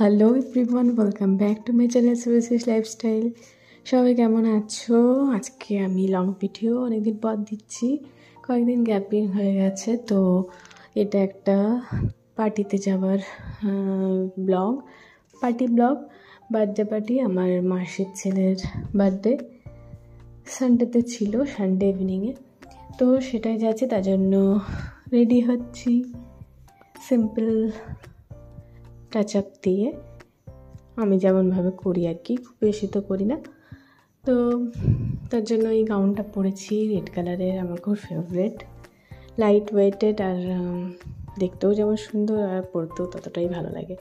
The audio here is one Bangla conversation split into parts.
Hello everyone, welcome back to my channel Suresh lifestyle. সবাই কেমন আছো? আজকে আমি লং ভিডিও অনেকদিন পর দিচ্ছি, কয়েকদিন গ্যাপিং হয়ে গেছে। তো এটা একটা পার্টিতে যাওয়ার blog, party blog, birthday party. আমার মাসির ছেলের বার্থডে সানডেতে ছিল, সানডে ইভিনিংয়ে। তো সেটাই যাচ্ছে, তার জন্য রেডি হচ্ছি সিম্পল টাচ আপ দিয়ে, আমি যেমনভাবে করি আর কি, খুব বেশি তো করি না। তো তার জন্য এই গাউনটা পরেছি, রেড কালারের, আমার খুব ফেভারেট, লাইট ওয়েটেড, আর দেখতেও যেমন সুন্দর আর পরতেও ততটাই ভালো লাগে।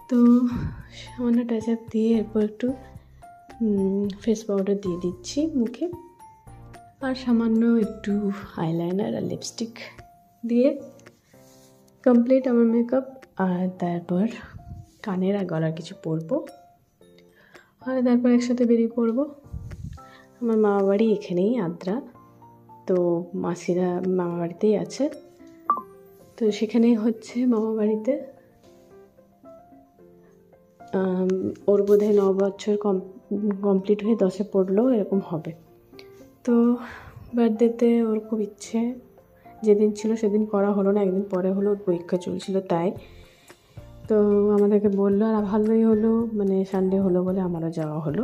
তো সামান্য টাচ আপ দিয়ে এরপর একটু ফেস পাউডার দিয়ে দিচ্ছি মুখে, আর সামান্য একটু আইলাইনার আর লিপস্টিক দিয়ে কমপ্লিট আমার মেকআপ। আর তারপর কানের আর গলার কিছু পরবো, আর তারপর একসাথে বেরিয়ে পড়বো। আমার মামা বাড়ি এখানেই, আদ্রা। তো মাসিরা মামা বাড়িতেই আছে, তো সেখানেই হচ্ছে মামা বাড়িতে। ওর বোধহয় 9 বছর কমপ্লিট হয়ে 10-এ পড়লো, এরকম হবে। তো বার্থডেতে ওর খুব ইচ্ছে, যেদিন ছিল সেদিন করা হলো না, একদিন পরে হলো, ওর পরীক্ষা চলছিল তাই। তো আমাদেরকে বললো, আর ভালোই হলো, মানে সানডে হলো বলে আমারও যাওয়া হলো।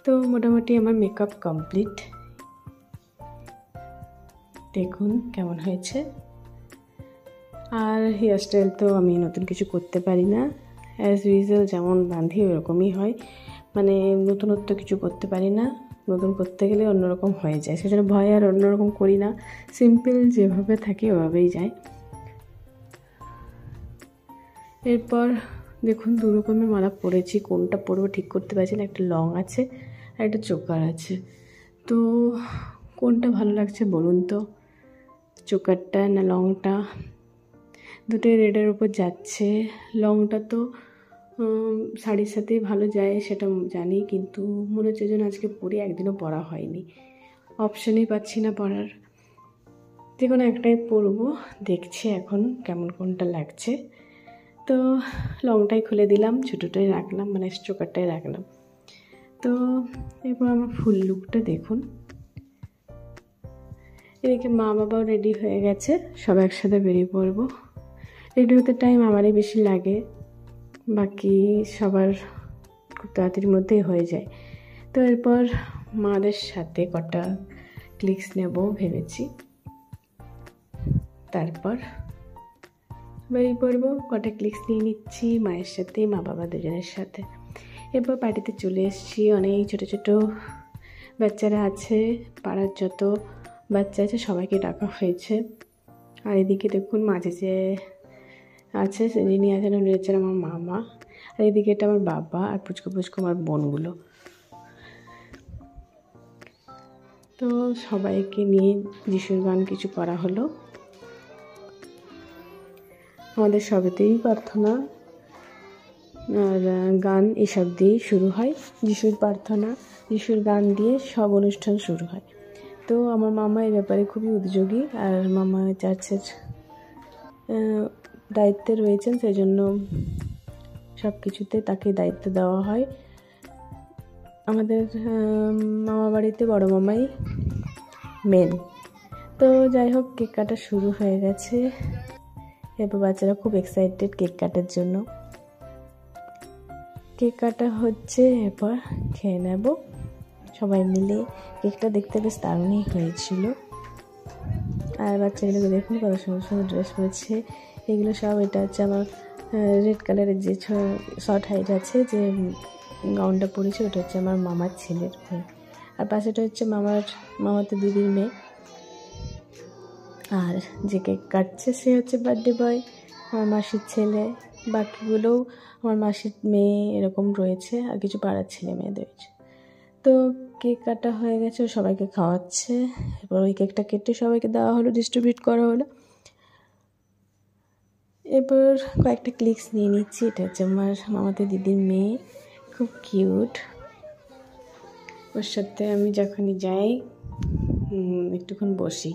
তো মোটামুটি আমার মেকআপ কমপ্লিট, দেখুন কেমন হয়েছে। আর হেয়ারস্টাইল তো আমি নতুন কিছু করতে পারি না, অ্যাজ ইউজুয়াল যেমন বাঁধি ওরকমই হয়, মানে নতুনত্ব কিছু করতে পারি না। নতুন করতে গেলে অন্যরকম হয়ে যায়, সেজন্য ভয় আর অন্যরকম করি না, সিম্পল যেভাবে থাকে ওভাবেই যায়। এরপর দেখুন 2 রকমের মালা পরেছি, কোনটা পরবো ঠিক করতে পারছি না, একটা লং আছে আর একটা চোকার আছে। তো কোনটা ভালো লাগছে বলুন তো, চোকারটা না লংটা? দুটোই রেডের উপর যাচ্ছে। লংটা তো শাড়ির সাথেই ভালো যায় সেটা জানি, কিন্তু মনে হচ্ছে যেন আজকে পরে একদিনও পরা হয়নি, অপশানই পাচ্ছি না পরার। যে কোনো একটাই পরবো, দেখছি এখন কেমন কোনটা লাগছে। তো লংটাই খুলে দিলাম, ছোটোটাই রাখলাম, মানে চোকারটাই রাখলাম। তো এরপর আমার ফুল লুকটা দেখুন। এদিকে মা বাবাও রেডি হয়ে গেছে, সব একসাথে বেরিয়ে পড়বো। রেডি হতে টাইম আমারই বেশি লাগে, বাকি সবার খুব তাড়াতাড়ির মধ্যেই হয়ে যায়। তো এরপর মাদের সাথে কটা ক্লিকস নেব ভেবেছি, তারপর বেরিয়ে পড়বো। কটা ক্লিকস নিয়ে নিচ্ছি মায়ের সাথে, মা বাবা দুজনের সাথে। এরপর পার্টিতে চলে এসেছি, অনেক ছোটো ছোটো বাচ্চারা আছে, পাড়ার যত বাচ্চা আছে সবাইকে ডাকা হয়েছে। আর এদিকে দেখুন মাঝে যে আছে, যিনি আছেন উনি হচ্ছেন আমার মামা, আর এদিকে এটা আমার বাবা, আর পুচকো পুচকো আমার বোনগুলো। তো সবাইকে নিয়ে যিশুর গান কিছু করা হলো। আমাদের সবেতেই প্রার্থনা আর গান এসব দিয়েই শুরু হয়, যিশুর প্রার্থনা, যিশুর গান দিয়ে সব অনুষ্ঠান শুরু হয়। তো আমার মামা এই ব্যাপারে খুবই উদ্যোগী, আর মামা চার্চের দায়িত্বে রয়েছেন, সেই জন্য সব কিছুতে তাকে দায়িত্ব দেওয়া হয়। আমাদের মামা বাড়িতে বড় মামাই মেন। তো যাই হোক, কেক কাটা শুরু হয়ে গেছে। এরপর বাচ্চারা খুব এক্সাইটেড কেক কাটার জন্য। কেক কাটা হচ্ছে, এরপর খেয়ে নেব সবাই মিলে। কেকটা দেখতে বেশ দারুণই হয়েছিল। আর বাচ্চাগুলোকে দেখুন কত সুন্দর সুন্দর ড্রেস পরেছে, এগুলো সব। এটা হচ্ছে আমার রেড কালারের যে শর্ট হাইট আছে, যে গাউনটা পরেছে, ওটা হচ্ছে আমার মামার ছেলের মেয়ে, আর পাশেটা হচ্ছে মামাতো দিদির মেয়ে। আর যে কেক কাটছে সে হচ্ছে বার্থডে বয়, আমার মাসির ছেলে। বাকিগুলোও আমার মাসির মেয়ে এরকম রয়েছে, আর কিছু পাড়ার ছেলে মেয়ে রয়েছে। তো কেক কাটা হয়ে গেছে, সবাইকে খাওয়াচ্ছে। এরপর ওই কেকটা কেটে সবাইকে দেওয়া হলো, ডিস্ট্রিবিউট করা হলো। এরপর কয়েকটা ক্লিকস নিয়ে নিচ্ছি। এটা হচ্ছে আমার মামাতো দিদির মেয়ে, খুব কিউট। ওর সাথে আমি যখনই যাই একটুক্ষণ বসি।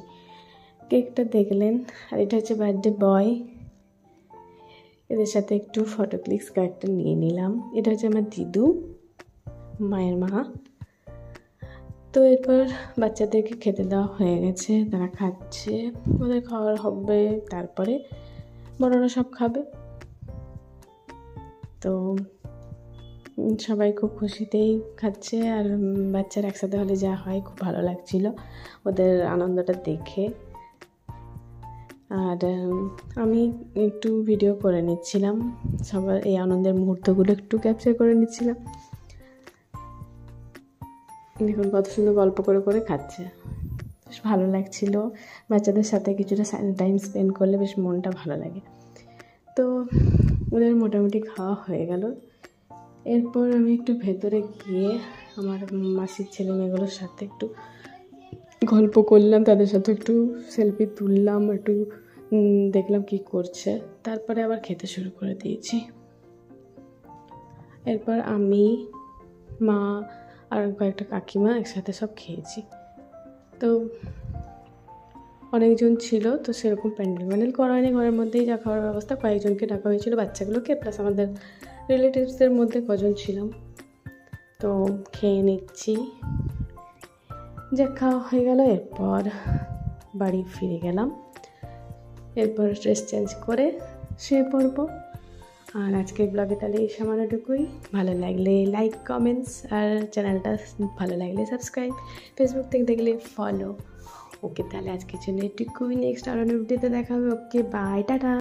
কেকটা দেখলেন, আর এটা হচ্ছে বার্থডে বয়। এদের সাথে একটু ফটো ক্লিকস কয়েকটা নিয়ে নিলাম। এটা হচ্ছে আমার দিদু, মায়ের মা। তো এরপর বাচ্চাদেরকে খেতে দেওয়া হয়ে গেছে, তারা খাচ্ছে, ওদের খাওয়ার হবে, তারপরে বড়রা সব খাবে। তো সবাই খুব খুশিতেই খাচ্ছে, আর বাচ্চারা একসাথে হলে যা হয় খুব ভালো লাগছিল ওদের আনন্দটা দেখে। আর আমি একটু ভিডিও করে নিচ্ছিলাম, সবার এই আনন্দের মুহূর্তগুলো একটু ক্যাপচার করে নিচ্ছিলাম। দেখুন কত সুন্দর গল্প করে করে খাচ্ছে, বেশ ভালো লাগছিল। বাচ্চাদের সাথে কিছুটা টাইম স্পেন্ড করলে বেশ মনটা ভালো লাগে। তো ওদের মোটামুটি খাওয়া হয়ে গেল। এরপর আমি একটু ভেতরে গিয়ে আমার মাসির ছেলে মেয়েগুলোর সাথে একটু গল্প করলাম, তাদের সাথে একটু সেলফি তুললাম, একটু দেখলাম কি করছে, তারপরে আবার খেতে শুরু করে দিয়েছি। এরপর আমি, মা আর কয়েকটা কাকিমা একসাথে সব খেয়েছি। তো অনেকজন ছিল, তো সেরকম প্যান্ডেল করা হয়নি, ঘরের মধ্যেই যা খাওয়ার ব্যবস্থা, কয়েকজনকে ডাকা হয়েছিল, বাচ্চাগুলোকে, প্লাস আমাদের রিলেটিভসদের মধ্যে কজন ছিলাম। তো খেয়ে নিচ্ছি, যা খাওয়া হয়ে গেল। এরপর বাড়ি ফিরে গেলাম, এরপর ড্রেস চেঞ্জ করে শুয়ে পড়বো। আর আজকের ব্লগে তাহলে এই সামান্যটুকুই। ভালো লাগলে লাইক, কমেন্টস, আর চ্যানেলটা ভালো লাগলে সাবস্ক্রাইব, ফেসবুক থেকে দেখলে ফলো। ওকে, তাহলে আজকের জন্য এটুকুই, নেক্সট আরও ভিডিওতে দেখা হবে। ওকে, বাই, টাটা।